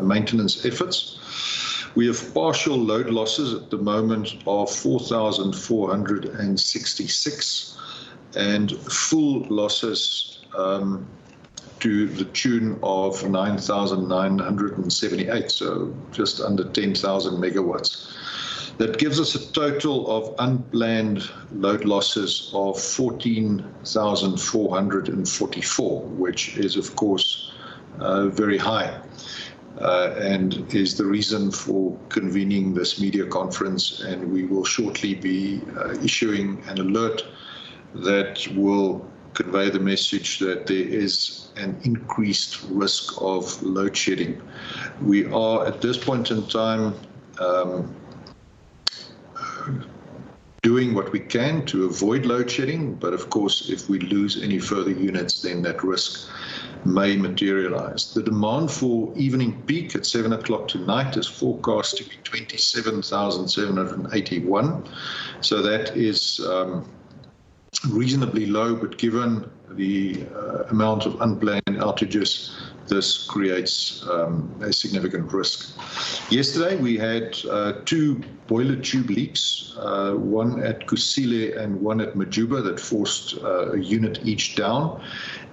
maintenance efforts. We have partial load losses at the moment of 4,466 and full losses to the tune of 9,978, so just under 10,000 megawatts. That gives us a total of unplanned load losses of 14,444, which is, of course, very high. And is the reason for convening this media conference, and we will shortly be issuing an alert that will convey the message that there is an increased risk of load shedding. We are at this point in time doing what we can to avoid load shedding, but of course if we lose any further units, then that risk may materialize. The demand for evening peak at 7 o'clock tonight is forecast to be 27,781. So that is reasonably low, but given the amount of unplanned outages, this creates a significant risk. Yesterday we had 2 boiler tube leaks, one at Kusile and one at Majuba, that forced a unit each down.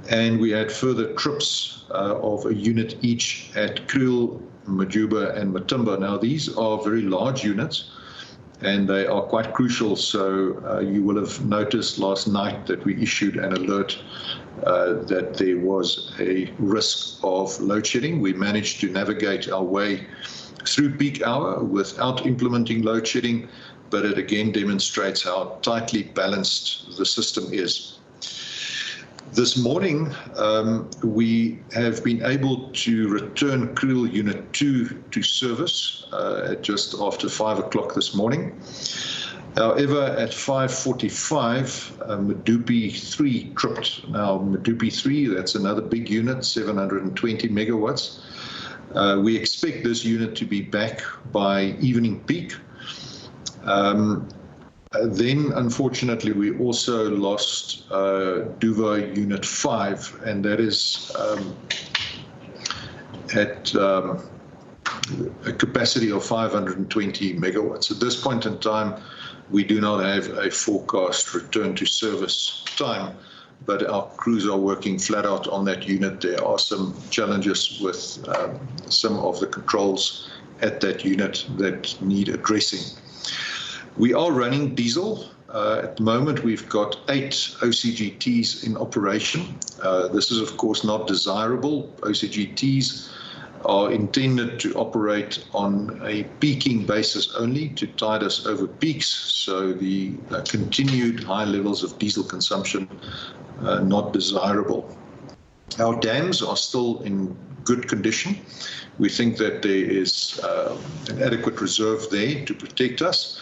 And we had further trips of a unit each at Kriel, Majuba and Matimba. Now these are very large units and they are quite crucial. So you will have noticed last night that we issued an alert that there was a risk of load shedding. We managed to navigate our way through peak hour without implementing load shedding, but it again demonstrates how tightly balanced the system is. This morning, we have been able to return Kriel Unit 2 to service at just after 5 o'clock this morning. However, at 5:45, Medupi 3 tripped. Now, Medupi 3, that's another big unit, 720 megawatts. We expect this unit to be back by evening peak. Then, unfortunately, we also lost Duva Unit 5, and that is at a capacity of 520 megawatts. At this point in time, we do not have a forecast return to service time, but our crews are working flat out on that unit. There are some challenges with some of the controls at that unit that need addressing. We are running diesel. At the moment, we've got 8 OCGTs in operation. This is, of course, not desirable. OCGTs are intended to operate on a peaking basis only to tide us over peaks. So the continued high levels of diesel consumption are not desirable. Our dams are still in good condition. We think that there is an adequate reserve there to protect us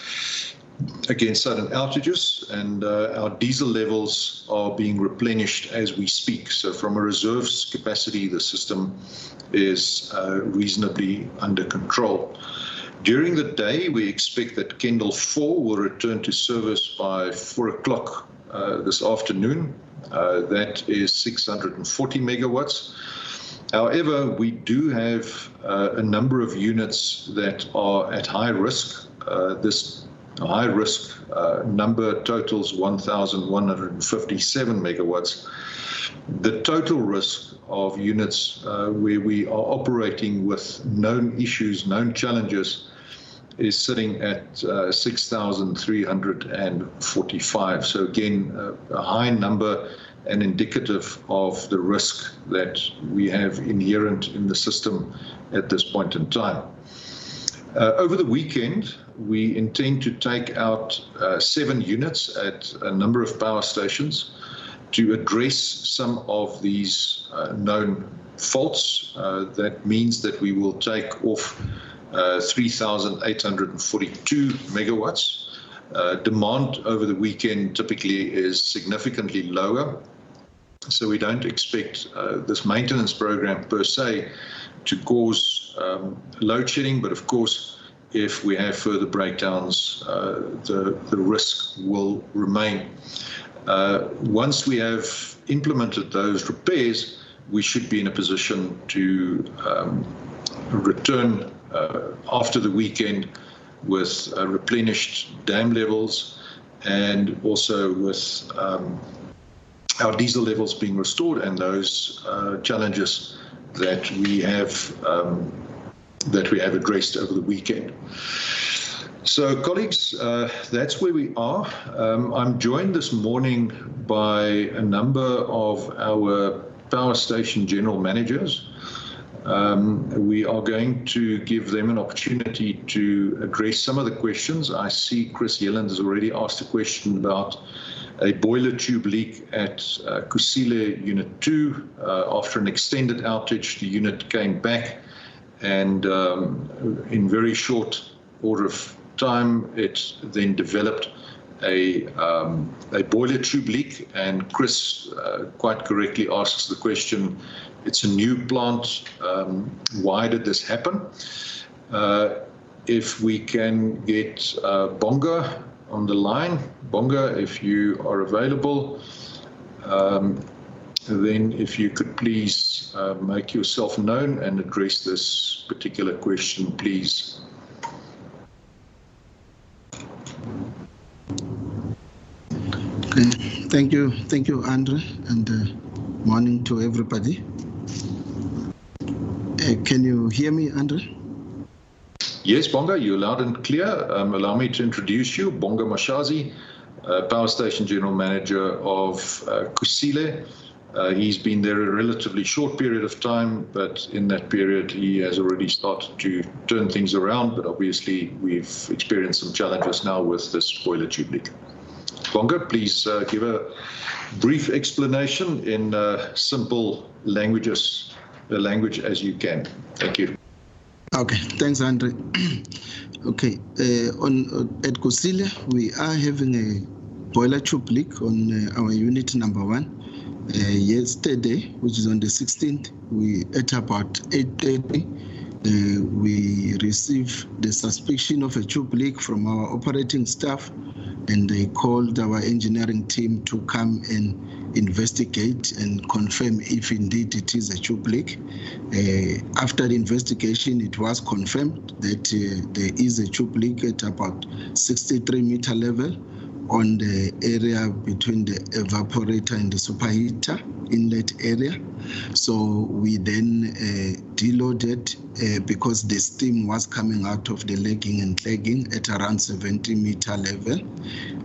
against sudden outages, and our diesel levels are being replenished as we speak. So from a reserves capacity, the system is reasonably under control. During the day, we expect that Kendall 4 will return to service by 4 o'clock this afternoon. That is 640 megawatts. However, we do have a number of units that are at high risk. This high risk number totals 1,157 megawatts. The total risk of units where we are operating with known issues, known challenges, is sitting at 6,345. So again, a high number and indicative of the risk that we have inherent in the system at this point in time. Over the weekend, we intend to take out 7 units at a number of power stations to address some of these known faults. That means that we will take off 3,842 megawatts. Demand over the weekend typically is significantly lower, so we don't expect this maintenance program per se to cause load shedding, but of course, if we have further breakdowns, the risk will remain. Once we have implemented those repairs, we should be in a position to return after the weekend with replenished dam levels and also with our diesel levels being restored and those challenges that we have addressed over the weekend. So, colleagues, that's where we are. I'm joined this morning by a number of our power station general managers. We are going to give them an opportunity to address some of the questions. I see Chris Yelland has already asked a question about a boiler tube leak at Kusile Unit 2. After an extended outage, the unit came back and in very short order of time, it then developed a boiler tube leak, and Chris quite correctly asks the question, it's a new plant, why did this happen? If we can get Bonga on the line. Bonga, if you are available, then if you could please make yourself known and address this particular question, please. Thank you, Andre, and morning to everybody. Can you hear me, Andre? Yes, Bonga, you're loud and clear. Allow me to introduce you, Bonga Mashazi, Power Station General Manager of Kusile. He's been there a relatively short period of time, but in that period he has already started to turn things around, but obviously we've experienced some challenges now with this boiler tube leak. Bonga, please give a brief explanation in simple language as you can. Thank you. Okay, thanks, Andre. Okay, at Kusile, we are having a boiler tube leak on our unit number 1. Yesterday, which is on the 16th, at about 8:30, we received the suspicion of a tube leak from our operating staff, and they called our engineering team to come and investigate and confirm if indeed it is a tube leak. After the investigation, it was confirmed that there is a tube leak at about 63-meter level on the area between the evaporator and the superheater inlet area. So we then deloaded because the steam was coming out of the legging and clegging at around 70-meter level.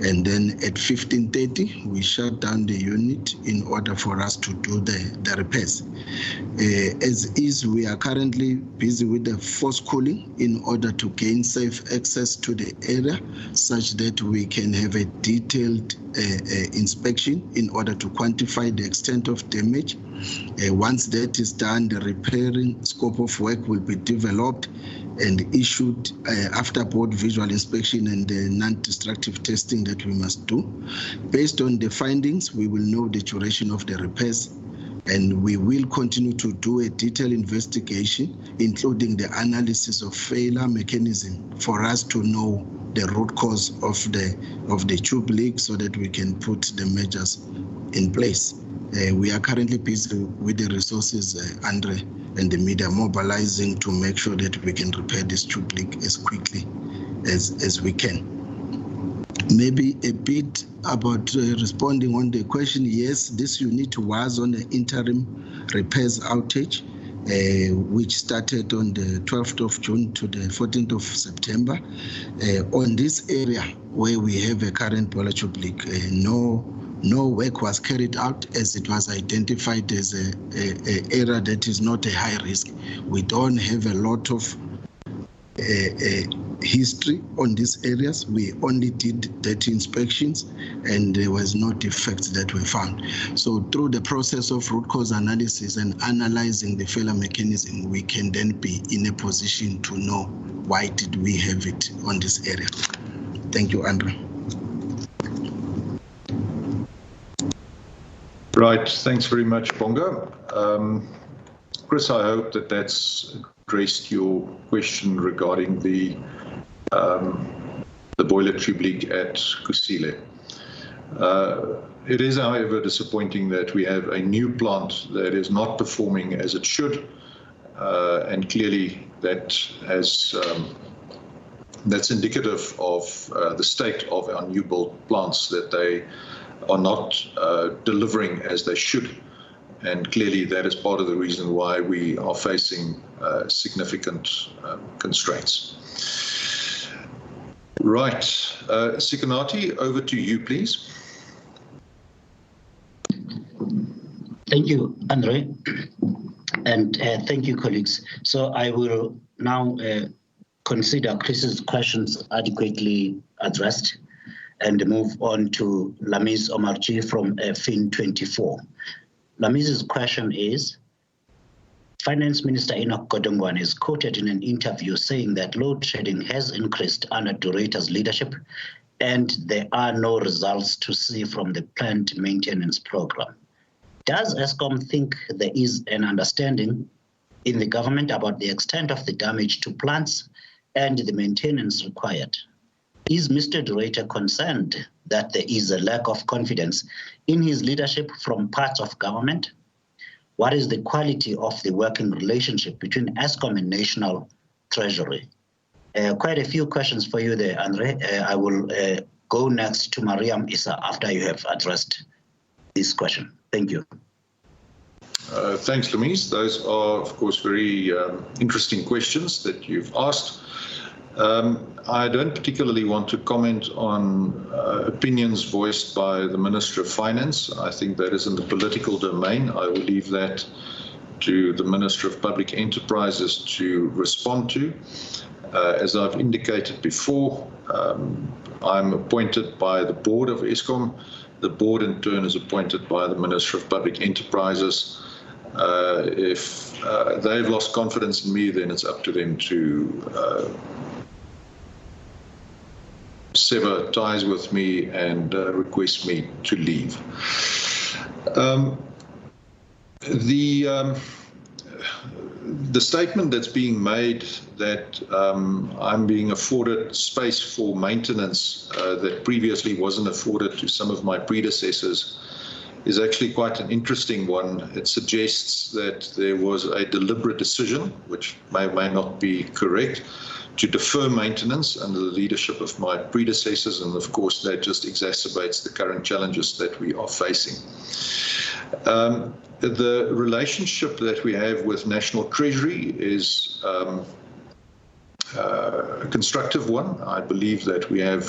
And then at 15:30, we shut down the unit in order for us to do the repairs. As is, we are currently busy with the force cooling in order to gain safe access to the area such that we can have a detailed inspection in order to quantify the extent of damage. Once that is done, the repairing scope of work will be developed and issued after board visual inspection and the non-destructive testing that we must do. Based on the findings, we will know the duration of the repairs, and we will continue to do a detailed investigation, including the analysis of failure mechanism, for us to know the root cause of the tube leak so that we can put the measures in place. We are currently busy with the resources, Andre, and the media mobilizing to make sure that we can repair this tube leak as quickly as we can. Maybe a bit about responding on the question. Yes, this unit was on an interim repairs outage, which started on the 12th of June to the 14th of September. On this area where we have a current boiler tube leak, no work was carried out as it was identified as an area that is not a high risk. We don't have a lot of history on these areas. We only did that inspections and there was no defects that were found. So through the process of root cause analysis and analyzing the failure mechanism, we can then be in a position to know why did we have it on this area. Thank you, Andrew. Right, thanks very much, Bonga. Chris, I hope that that's addressed your question regarding the boiler tube leak at Kusile. It is, however, disappointing that we have a new plant that is not performing as it should. and clearly that has that's indicative of the state of our new build plants, that they are not delivering as they should. And clearly that is part of the reason why we are facing significant constraints. Right, Sikanati, over to you, please. Thank you, Andre, and thank you, colleagues. So I will now consider Chris's questions adequately addressed and move on to Lamise Omarjee from FIN24. Lamise's question is, Finance Minister Enoch Godongwana is quoted in an interview saying that load shedding has increased under Durator's leadership and there are no results to see from the plant maintenance program. Does Eskom think there is an understanding in the government about the extent of the damage to plants and the maintenance required? Is Mr. Durator concerned that there is a lack of confidence in his leadership from parts of government? What is the quality of the working relationship between Eskom and National Treasury? Quite a few questions for you there, Andre. I will go next to Mariam Issa after you have addressed this question. Thank you. Thanks, Lamise. Those are, of course, very interesting questions that you've asked. I don't particularly want to comment on opinions voiced by the Minister of Finance. I think that is in the political domain. I will leave that to the Minister of Public Enterprises to respond to. As I've indicated before, I'm appointed by the board of Eskom. The board in turn is appointed by the Minister of Public Enterprises. If they've lost confidence in me, then it's up to them to sever ties with me and request me to leave. The statement that's being made that I'm being afforded space for maintenance that previously wasn't afforded to some of my predecessors is actually quite an interesting one. It suggests that there was a deliberate decision, which may or may not be correct, to defer maintenance under the leadership of my predecessors, and of course that just exacerbates the current challenges that we are facing. The relationship that we have with National Treasury is a constructive one. I believe that we have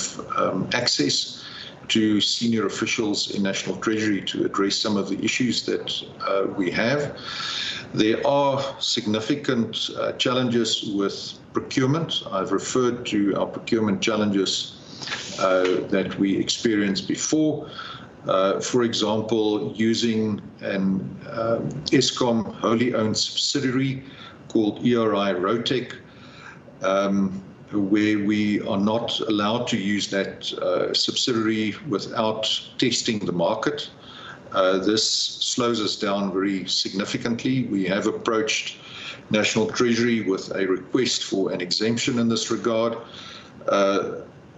access to senior officials in National Treasury to address some of the issues that we have. There are significant challenges with procurement. I've referred to our procurement challenges that we experienced before. For example, using an Eskom wholly owned subsidiary called ERI Rotec, where we are not allowed to use that subsidiary without testing the market. This slows us down very significantly. We have approached National Treasury with a request for an exemption in this regard.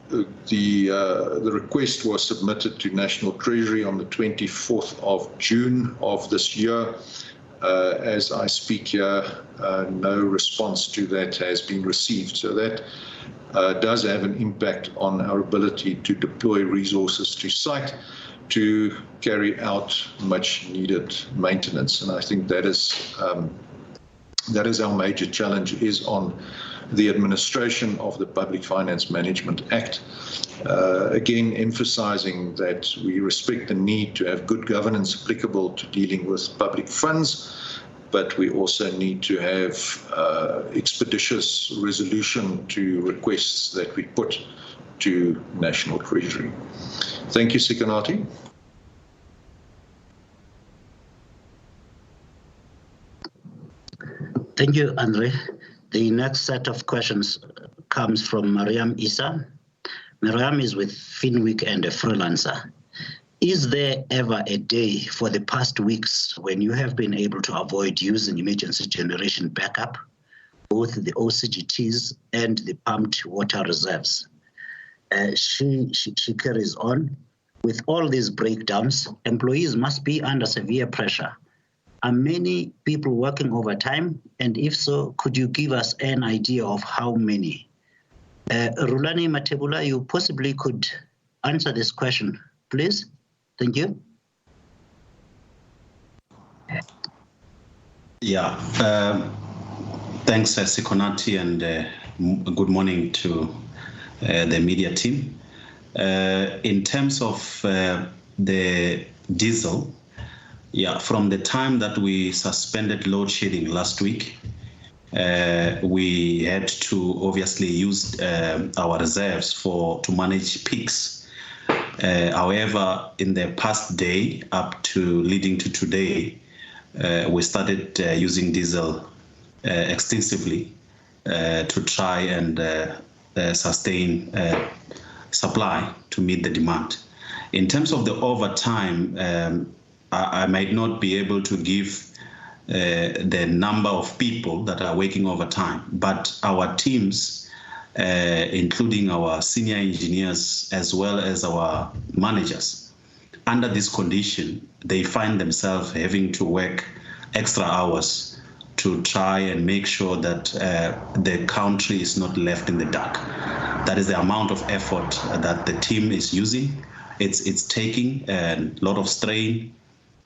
The request was submitted to National Treasury on the 24th of June of this year. As I speak here, no response to that has been received. So that does have an impact on our ability to deploy resources to site to carry out much needed maintenance. And I think that is our major challenge, is on the administration of the Public Finance Management Act. Again, emphasizing that we respect the need to have good governance applicable to dealing with public funds, but we also need to have expeditious resolution to requests that we put to National Treasury. Thank you, Sikanati. Thank you, Andre. The next set of questions comes from Mariam Issa. Mariam is with Finweek and a freelancer. Is there ever a day for the past weeks when you have been able to avoid using emergency generation backup, both the OCGTs and the pumped water reserves? She carries on. With all these breakdowns, employees must be under severe pressure. Are many people working overtime? And if so, could you give us an idea of how many? Rulani Matebula, you possibly could answer this question, please. Thank you. Yeah, thanks, Sikonati, and good morning to the media team. In terms of the diesel, yeah, from the time that we suspended load shedding last week, we had to obviously use our reserves to manage peaks. However, in the past day up to leading to today, we started using diesel extensively to try and sustain supply to meet the demand. In terms of the overtime, I might not be able to give the number of people that are working overtime, but our teams, including our senior engineers as well as our managers, under this condition, they find themselves having to work extra hours to try and make sure that the country is not left in the dark. That is the amount of effort that the team is using. It's taking a lot of strain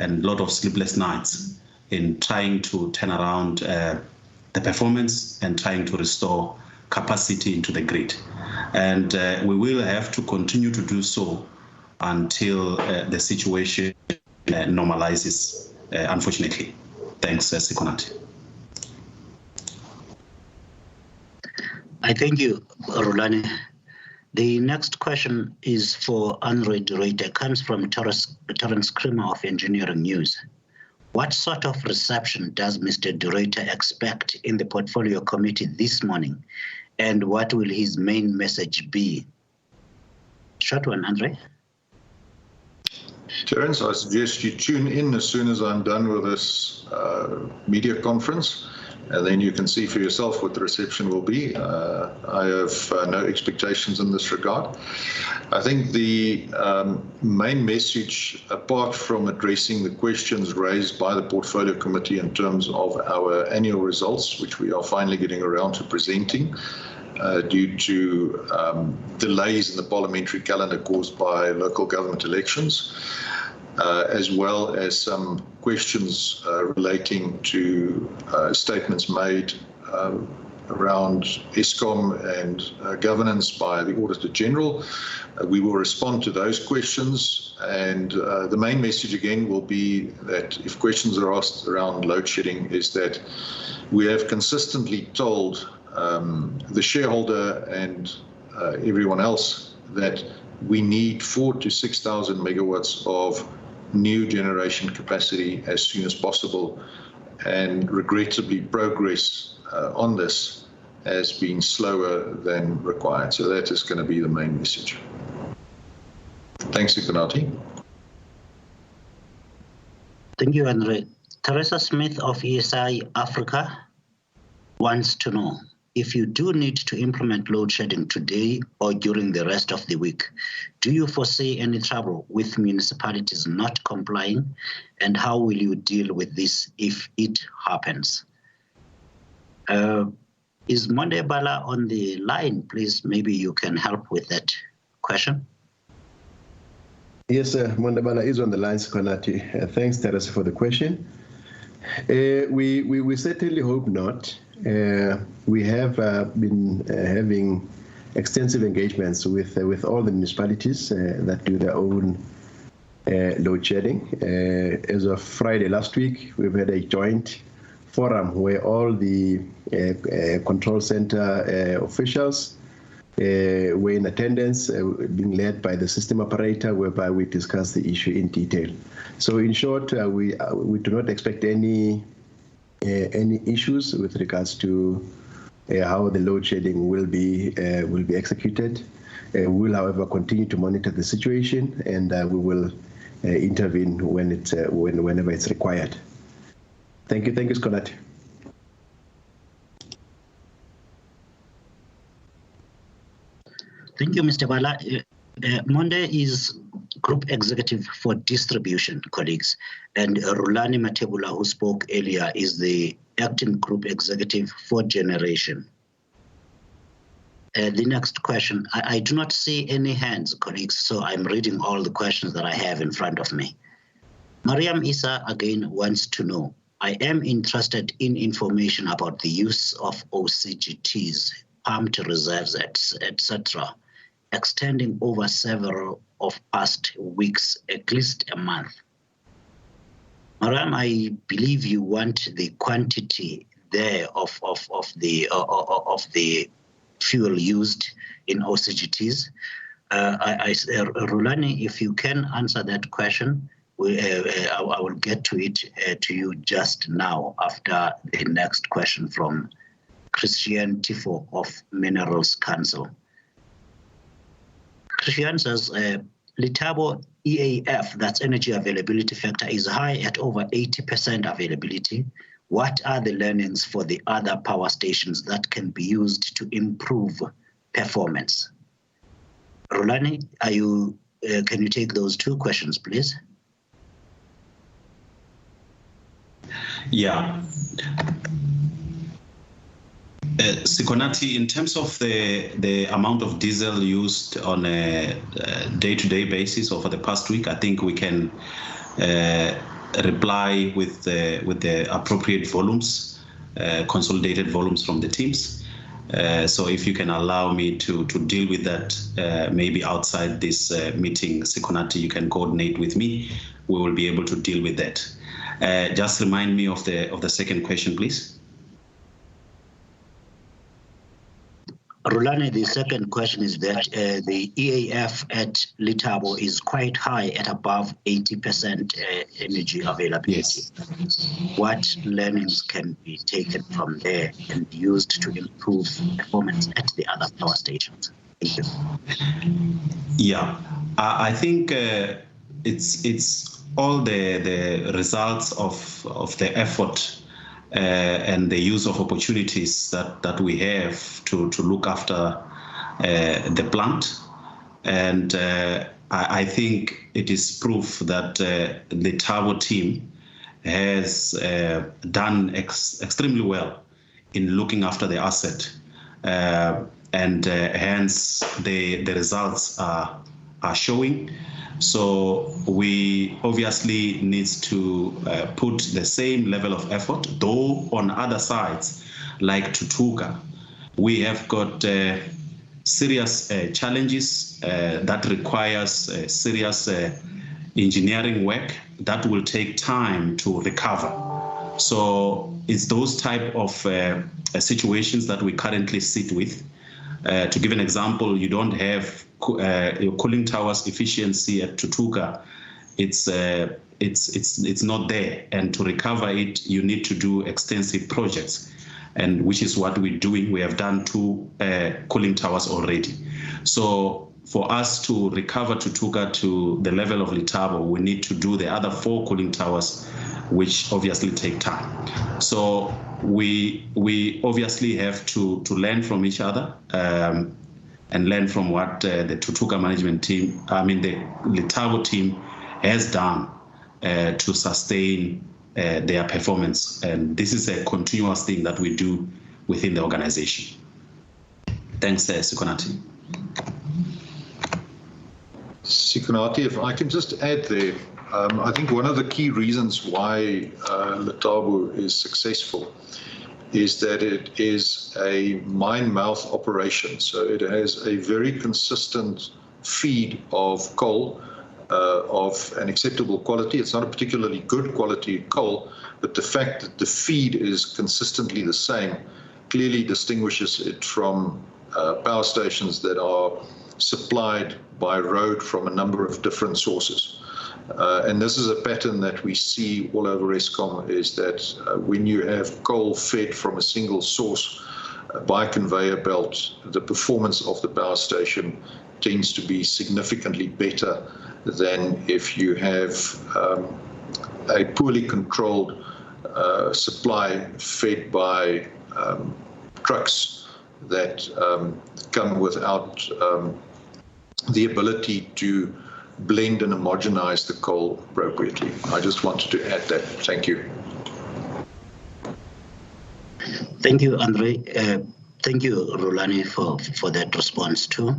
and a lot of sleepless nights in trying to turn around the performance and trying to restore capacity into the grid. And we will have to continue to do so until the situation normalizes, unfortunately. Thanks, Sikonati. I thank you, Rulani. The next question is for Andre de Ruyter. Comes from Terence Creamer of Engineering News. What sort of reception does Mr. de Ruyter expect in the Portfolio Committee this morning? And what will his main message be? Short one, Andre. Terence, I suggest you tune in as soon as I'm done with this media conference, and then you can see for yourself what the reception will be. I have no expectations in this regard. I think the main message, apart from addressing the questions raised by the Portfolio Committee in terms of our annual results, which we are finally getting around to presenting, due to delays in the parliamentary calendar caused by local government elections, as well as some questions relating to statements made around Eskom and governance by the Auditor General. We will respond to those questions, and the main message again will be that if questions are asked around load shedding, is that we have consistently told the shareholder and everyone else that we need 4,000 to 6,000 megawatts of new generation capacity as soon as possible, and regrettably progress on this has been slower than required. So that is going to be the main message. Thanks, Sikonati. Thank you, Andre. Teresa Smith of ESI Africa wants to know, if you do need to implement load shedding today or during the rest of the week, do you foresee any trouble with municipalities not complying? And how will you deal with this if it happens? Is Monde Bala on the line, please? Maybe you can help with that question. Yes, Monde Bala is on the line, Sikonati. Thanks, Teresa, for the question. We certainly hope not. We have been having extensive engagements with all the municipalities that do their own load shedding. As of Friday last week, we've had a joint forum where all the control center officials were in attendance, being led by the system operator, whereby we discussed the issue in detail. So in short, we do not expect any issues with regards to how the load shedding will be executed. We will, however, continue to monitor the situation, and we will intervene whenever it's required. Thank you, Sikonati. Thank you, Mr. Bala. Monde is Group Executive for Distribution, colleagues. And Rulani Matebula, who spoke earlier, is the Acting Group Executive for Generation. The next question, I do not see any hands, colleagues, so I'm reading all the questions that I have in front of me. Mariam Isa again wants to know, I am interested in information about the use of OCGTs, pumped reserves, etc., extending over several of past weeks, at least a month. Mariam, I believe you want the quantity there of the fuel used in OCGTs. Rulani, if you can answer that question, I will get to it to you just now after the next question from Christian Tifo of Minerals Council. Christian says, Letabo EAF, that's energy availability factor, is high at over 80% availability. What are the learnings for the other power stations that can be used to improve performance? Rulani, can you take those two questions, please? Yeah. Sikonati, in terms of the amount of diesel used on a day-to-day basis over the past week, I think we can reply with the appropriate volumes, consolidated volumes from the teams. So if you can allow me to deal with that, maybe outside this meeting, Sikonati, you can coordinate with me. We will be able to deal with that. Just remind me of the second question, please. Rulani, the second question is that the EAF at Letabo is quite high at above 80% energy availability. Yes. What learnings can be taken from there and used to improve performance at the other power stations? Thank you. Yeah, I think it's all the results of the effort and the use of opportunities that we have to look after the plant. And I think it is proof that the Letabo team has done extremely well in looking after the asset. And hence the results are showing. So we obviously need to put the same level of effort, though on other sides, like Tutuka, we have got serious challenges that requires serious engineering work that will take time to recover. So it's those type of situations that we currently sit with. To give an example, you don't have your cooling towers efficiency at Tutuka. It's not there, and to recover it, you need to do extensive projects, and which is what we're doing. We have done 2 cooling towers already. So for us to recover Tutuka to the level of Letabo, we need to do the other 4 cooling towers, which obviously take time. So we obviously have to learn from each other and learn from what the Tutuka management team, the Letabo team has done to sustain their performance. And this is a continuous thing that we do within the organization. Thanks, Sikonati. Sikonati, if I can just add there, I think one of the key reasons why Letabo is successful is that it is a mine-mouth operation. So it has a very consistent feed of coal of an acceptable quality. It's not a particularly good quality coal, but the fact that the feed is consistently the same clearly distinguishes it from power stations that are supplied by road from a number of different sources. And this is a pattern that we see all over Eskom, is that when you have coal fed from a single source by conveyor belt, the performance of the power station tends to be significantly better than if you have a poorly controlled supply fed by trucks that come without the ability to blend and homogenize the coal appropriately. I just wanted to add that. Thank you. Thank you, Andre. Thank you, Rulani, for that response too.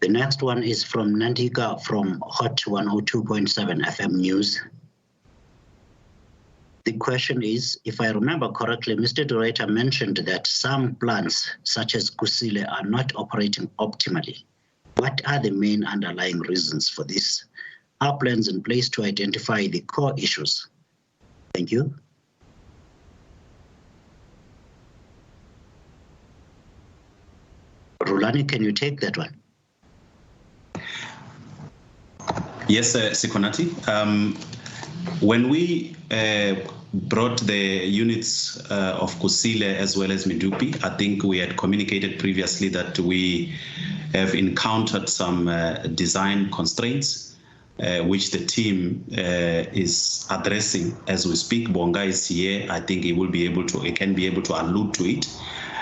The next one is from Nandika from Hot 102.7 FM News. The question is, if I remember correctly, Mr. Director mentioned that some plants, such as Kusile, are not operating optimally. What are the main underlying reasons for this? Are plans in place to identify the core issues? Thank you. Rulani, can you take that one? Yes, Sikonati. When we brought the units of Kusile as well as Medupi, I think we had communicated previously that we have encountered some design constraints, which the team is addressing as we speak. Bonga is here. I think he can be able to allude to it.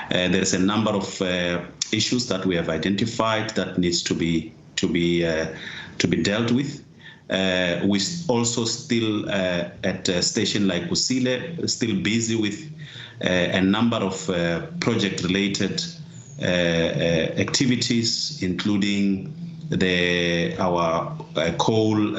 There's a number of issues that we have identified that needs to be dealt with. We also still at a station like Kusile, still busy with a number of project-related activities, including our coal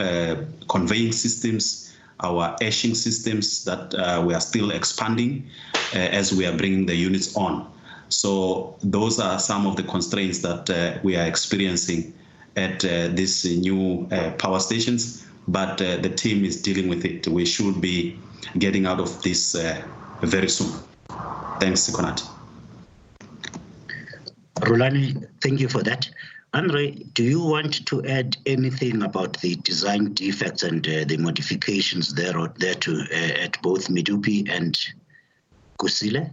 conveying systems, our ashing systems that we are still expanding as we are bringing the units on. So those are some of the constraints that we are experiencing at these new power stations, but the team is dealing with it. We should be getting out of this very soon. Thanks, Sikonati. Rulani, thank you for that. Andre, do you want to add anything about the design defects and the modifications there too at both Medupi and Kusile?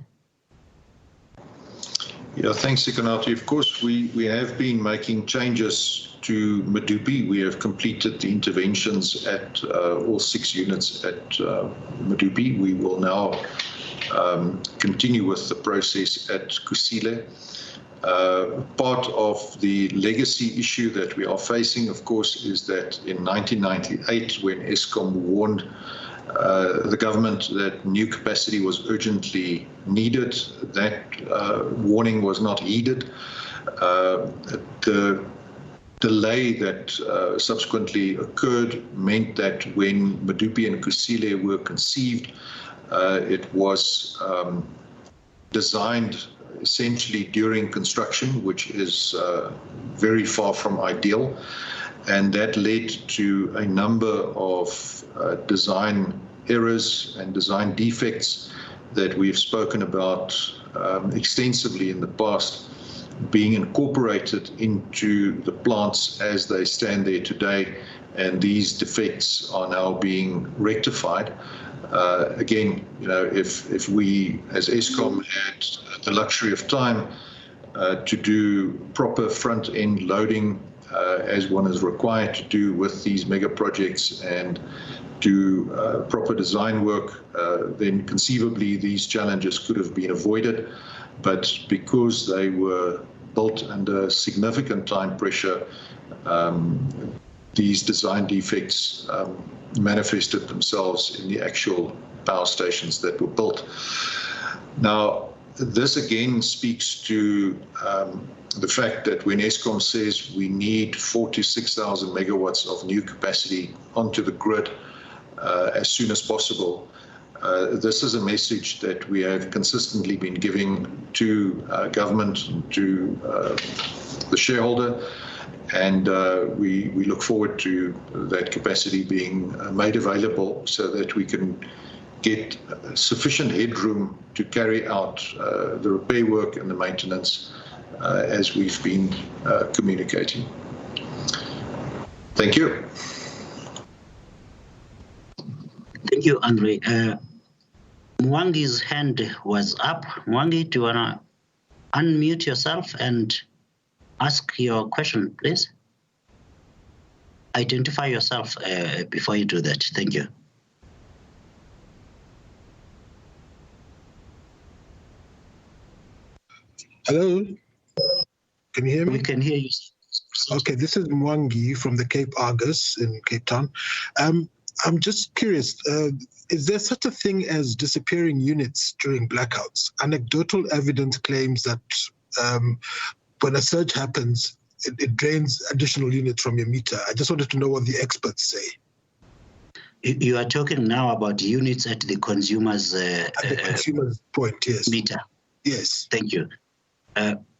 Yeah, thanks, Sikonati. Of course, we have been making changes to Medupi. We have completed the interventions at all 6 units at Medupi. We will now continue with the process at Kusile. Part of the legacy issue that we are facing, of course, is that in 1998, when Eskom warned the government that new capacity was urgently needed, that warning was not heeded. The delay that subsequently occurred meant that when Medupi and Kusile were conceived, it was designed essentially during construction, which is very far from ideal. And that led to a number of design errors and design defects that we've spoken about extensively in the past, being incorporated into the plants as they stand there today. And these defects are now being rectified. Again, you know, if we as Eskom had the luxury of time to do proper front-end loading as one is required to do with these mega projects and do proper design work, then conceivably these challenges could have been avoided. But because they were built under significant time pressure, these design defects manifested themselves in the actual power stations that were built. Now, this again speaks to the fact that when Eskom says we need 4,000 to 6,000 megawatts of new capacity onto the grid as soon as possible, this is a message that we have consistently been giving to government and to the shareholder. And we look forward to that capacity being made available so that we can get sufficient headroom to carry out the repair work and the maintenance as we've been communicating. Thank you. Thank you, Andre. Mwangi's hand was up. Mwangi, do you want to unmute yourself and ask your question, please? Identify yourself before you do that. Thank you. Hello, can you hear me? We can hear you. Okay, this is Mwangi from the Cape Argus in Cape Town. I'm just curious, is there such a thing as disappearing units during blackouts? Anecdotal evidence claims that when a surge happens, it drains additional units from your meter. I just wanted to know what the experts say. You are talking now about units at the consumer's point, yes. Meter. Yes. Thank you.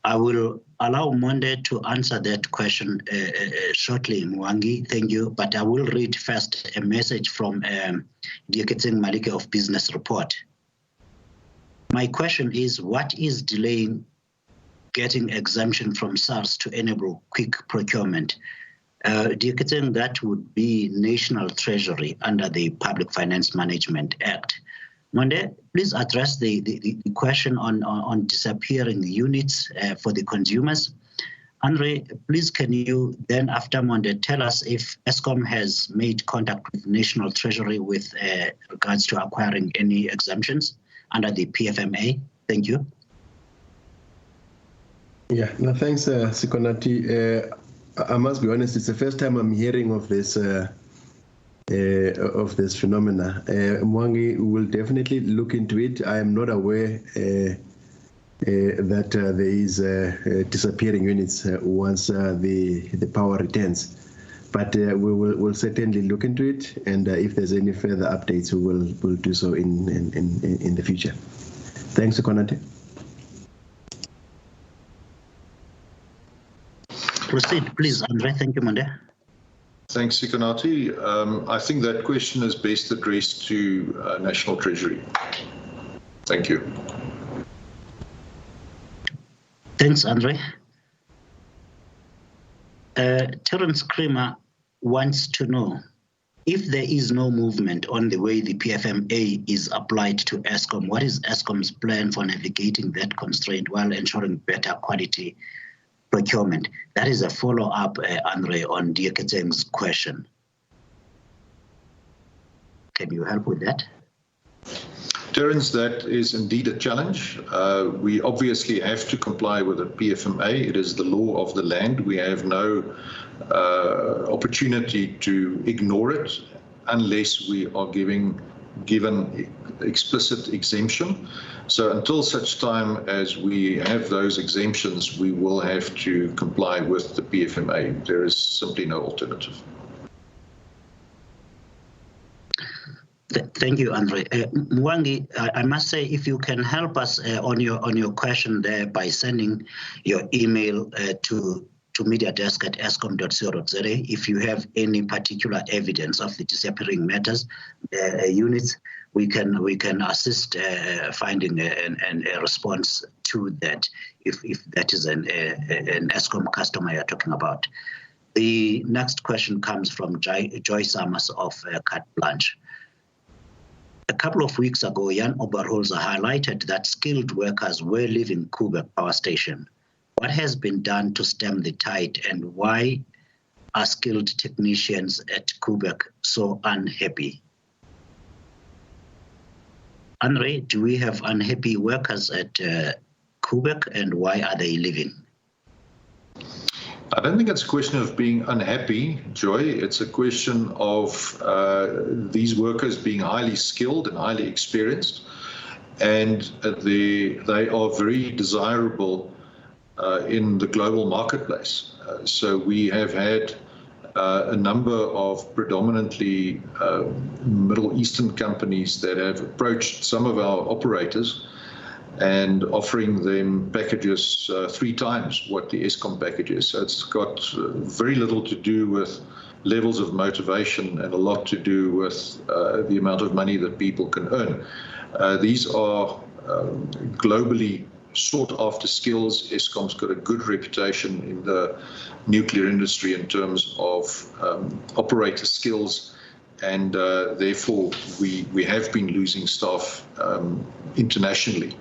I will allow Monde to answer that question shortly, Mwangi. Thank you. But I will read first a message from Dieketseng Malike of Business Report. My question is, what is delaying getting exemption from SARS to enable quick procurement? Dieketseng, that would be National Treasury under the Public Finance Management Act. Monde, please address the question on disappearing units for the consumers. Andre, please can you then, after Monde, tell us if Eskom has made contact with National Treasury with regards to acquiring any exemptions under the PFMA? Thank you. Yeah, no, thanks, Sikonati. I must be honest, it's the first time I'm hearing of this phenomena. Mwangi will definitely look into it. I am not aware that there is disappearing units once the power returns. But we'll certainly look into it, and if there's any further updates, we'll do so in the future. Thanks, Sikonati. Proceed, please, Andre. Thank you, Monde. Thanks, Sikonati. I think that question is best addressed to National Treasury. Thank you. Thanks, Andre. Terence Creamer wants to know if there is no movement on the way the PFMA is applied to Eskom, what is Eskom's plan for navigating that constraint while ensuring better quality procurement? That is a follow-up, Andre, on Dieketseng's question. Can you help with that? Terence, that is indeed a challenge. We obviously have to comply with the PFMA. It is the law of the land. We have no opportunity to ignore it unless we are given explicit exemption. So until such time as we have those exemptions, we will have to comply with the PFMA. There is simply no alternative. Thank you, Andre. Mwangi, I must say, if you can help us on your question there by sending your email to mediadesk@eskom.co.za, if you have any particular evidence of the disappearing matters units, we can assist finding a response to that if that is an Eskom customer you're talking about. The next question comes from Joy Summers of Carte Blanche. A couple of weeks ago, Jan Oberholzer highlighted that skilled workers were leaving Koeberg Power Station. What has been done to stem the tide, and why are skilled technicians at Koeberg so unhappy? Andre, do we have unhappy workers at Koeberg, and why are they leaving? I don't think it's a question of being unhappy, Joy. It's a question of these workers being highly skilled and highly experienced, and they are very desirable in the global marketplace. So we have had a number of predominantly Middle Eastern companies that have approached some of our operators and offering them packages 3 times what the Eskom package is. So it's got very little to do with levels of motivation and a lot to do with the amount of money that people can earn. These are globally sought after skills. Eskom's got a good reputation in the nuclear industry in terms of operator skills, and therefore we have been losing staff internationally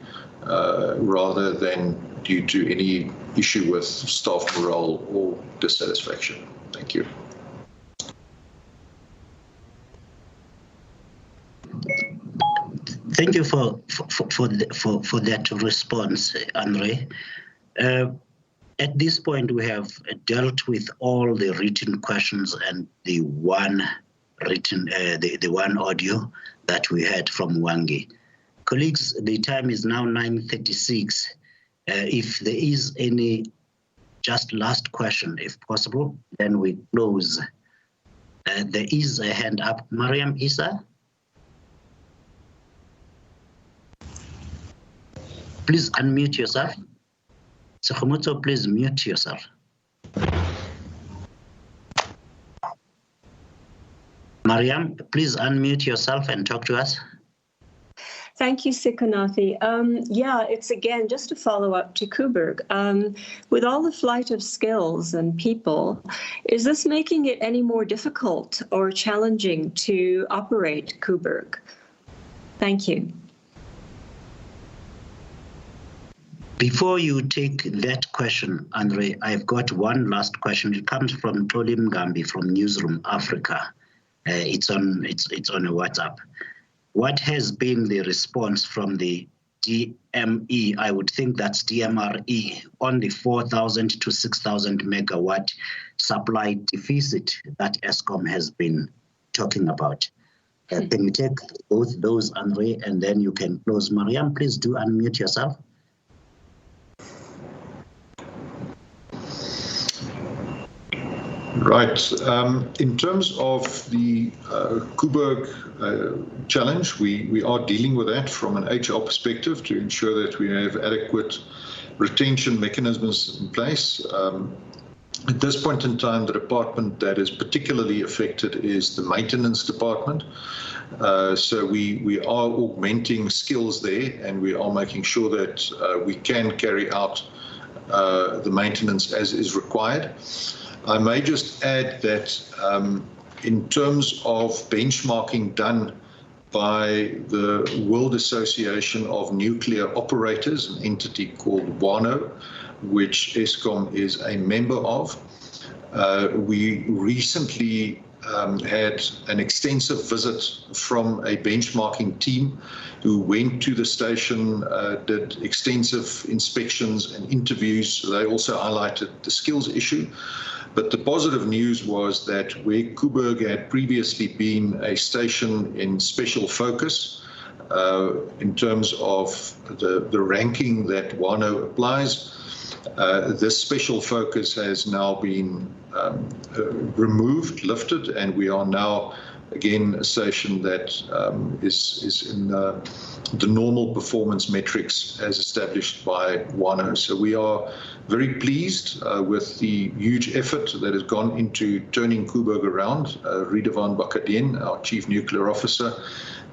rather than due to any issue with staff morale or dissatisfaction. Thank you. Thank you for that response, Andre. At this point, we have dealt with all the written questions and the one written, the one audio that we had from Wangi. Colleagues, the time is now 9:36. If there is any just last question, if possible, then we close. There is a hand up. Mariam Isa? Please unmute yourself. Sekhumoto, please mute yourself. Mariam, please unmute yourself and talk to us. Thank you, Sikonathi. Yeah, it's again, just to follow up to Kuberg. With all the flight of skills and people, is this making it any more difficult or challenging to operate Kuberg? Thank you. Before you take that question, Andre, I've got one last question. It comes from Tolim Gambi from Newsroom Africa. It's on a WhatsApp. What has been the response from the DME, I would think that's DMRE, on the 4,000 to 6,000 megawatt supply deficit that Eskom has been talking about? Can you take both those, Andre, and then you can close? Mariam, please do unmute yourself. Right. In terms of the Kuberg challenge, we are dealing with that from an HR perspective to ensure that we have adequate retention mechanisms in place. At this point in time, the department that is particularly affected is the maintenance department. So we are augmenting skills there, and we are making sure that we can carry out the maintenance as is required. I may just add that in terms of benchmarking done by the World Association of Nuclear Operators, an entity called WANO, which Eskom is a member of, we recently had an extensive visit from a benchmarking team who went to the station, did extensive inspections and interviews. They also highlighted the skills issue. But the positive news was that where Kuberg had previously been a station in special focus, in terms of the ranking that WANO applies, this special focus has now been removed, lifted, and we are now again a station that is in the normal performance metrics as established by WANO. So we are very pleased with the huge effort that has gone into turning Kuberg around. Ridevan Bakadien, our Chief Nuclear Officer,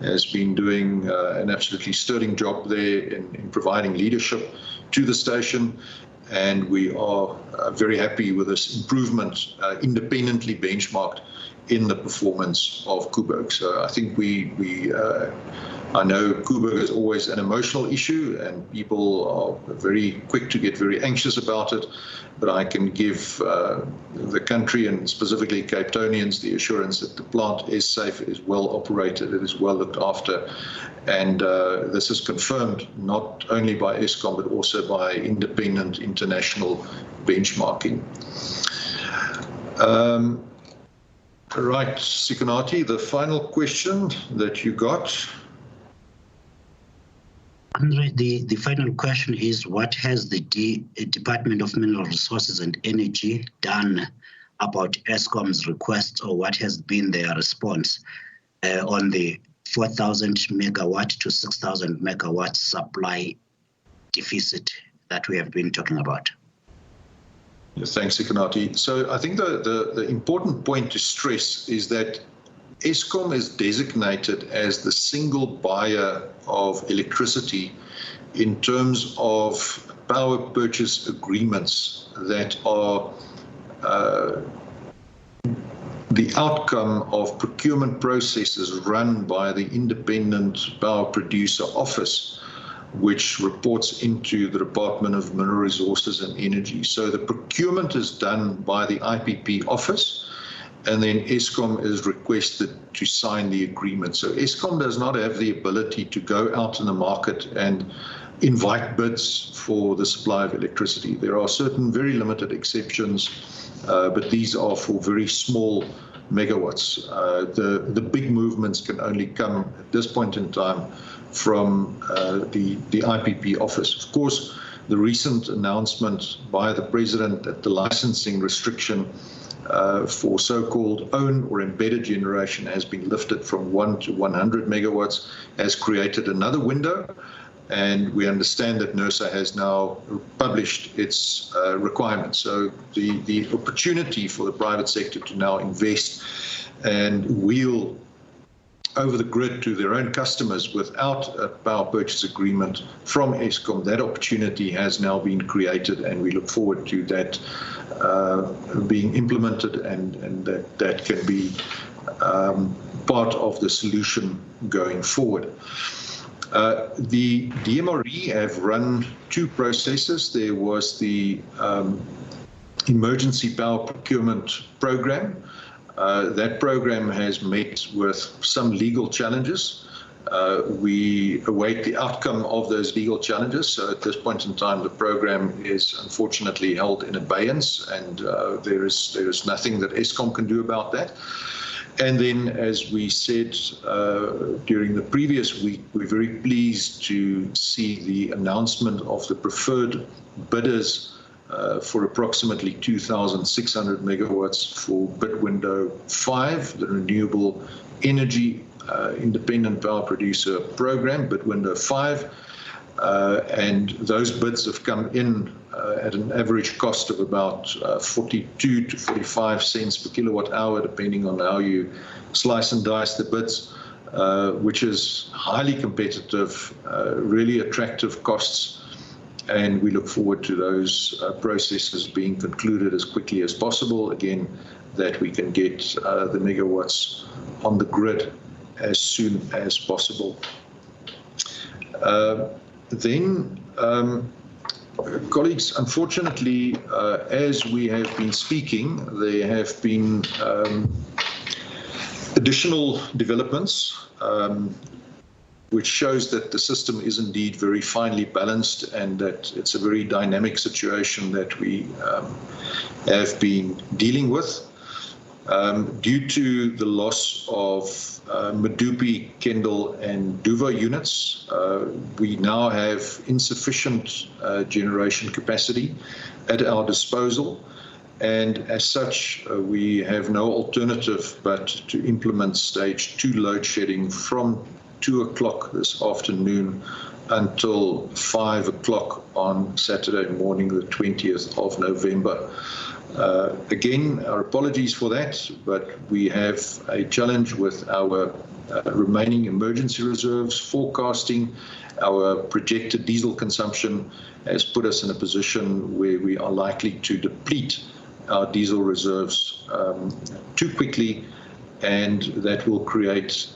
has been doing an absolutely sterling job there in providing leadership to the station. And we are very happy with this improvement, independently benchmarked in the performance of Kuberg. So I think I know Kuberg is always an emotional issue and people are very quick to get very anxious about it, but I can give the country and specifically Cape Townians the assurance that the plant is safe, it is well operated, it is well looked after, and this is confirmed not only by Eskom but also by independent international benchmarking. Right, Sikonati, the final question that you got. Andre, the final question is, what has the Department of Mineral Resources and Energy done about Eskom's request, or what has been their response on the 4,000 megawatt to 6,000 megawatt supply deficit that we have been talking about? Yes, thanks, Sikonati. So I think the important point to stress is that Eskom is designated as the single buyer of electricity in terms of power purchase agreements that are the outcome of procurement processes run by the Independent Power Producer Office, which reports into the Department of Mineral Resources and Energy. So the procurement is done by the IPP office, and then Eskom is requested to sign the agreement. So Eskom does not have the ability to go out in the market and invite bids for the supply of electricity. There are certain very limited exceptions, but these are for very small megawatts. The big movements can only come at this point in time from the IPP office. Of course, the recent announcement by the President that the licensing restriction for so-called own or embedded generation has been lifted from 1 to 100 megawatts has created another window. And we understand that NERSA has now published its requirements. So the opportunity for the private sector to now invest and wheel over the grid to their own customers without a power purchase agreement from Eskom, that opportunity has now been created, and we look forward to that being implemented, and that can be part of the solution going forward. The DMRE have run two processes. There was the emergency power procurement program. That program has met with some legal challenges. We await the outcome of those legal challenges. So at this point in time, the program is unfortunately held in abeyance, and there is nothing that Eskom can do about that. And then, as we said during the previous week, we're very pleased to see the announcement of the preferred bidders for approximately 2,600 megawatts for bid window 5, the renewable energy independent power producer program, bid window 5. And those bids have come in at an average cost of about 42 to 45 cents per kilowatt hour, depending on how you slice and dice the bids, which is highly competitive, really attractive costs. And we look forward to those processes being concluded as quickly as possible, again, that we can get the megawatts on the grid as soon as possible. Colleagues, unfortunately, as we have been speaking, there have been additional developments, which shows that the system is indeed very finely balanced and that it's a very dynamic situation that we have been dealing with. Due to the loss of Medupi, Kendall and Duva units, we now have insufficient generation capacity at our disposal, and as such we have no alternative but to implement stage 2 load shedding from 2 o'clock this afternoon until 5 o'clock on Saturday morning, the 20th of November. Again, our apologies for that, but we have a challenge with our remaining emergency reserves. Forecasting our projected diesel consumption has put us in a position where we are likely to deplete our diesel reserves too quickly, and that will create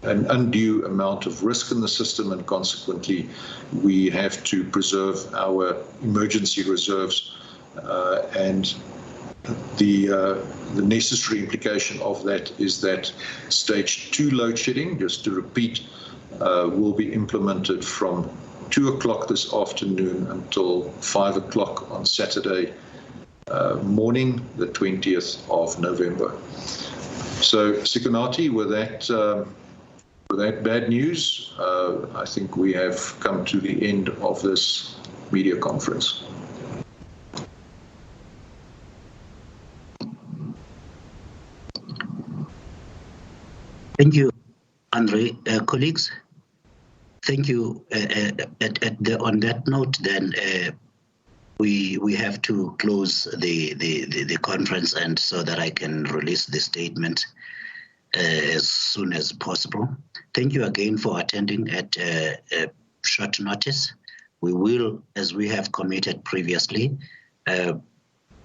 an undue amount of risk in the system, and consequently we have to preserve our emergency reserves. And the necessary implication of that is that stage 2 load shedding, just to repeat, will be implemented from 2 o'clock this afternoon until 5 o'clock on Saturday morning, the 20th of November. So, Sikonati, with that bad news, I think we have come to the end of this media conference. Thank you, Andre. Colleagues, thank you. On that note, then we have to close the conference, and so that I can release the statement as soon as possible. Thank you again for attending at short notice. We will, as we have committed previously,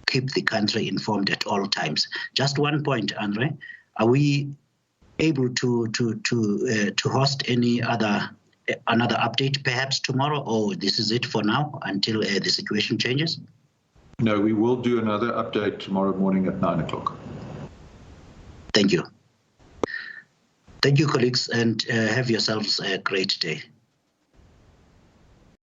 keep the country informed at all times. Just one point, Andre, are we able to host another update perhaps tomorrow, or this is it for now until the situation changes? No, we will do another update tomorrow morning at 9 o'clock. Thank you. Thank you, colleagues, and have yourselves a great day.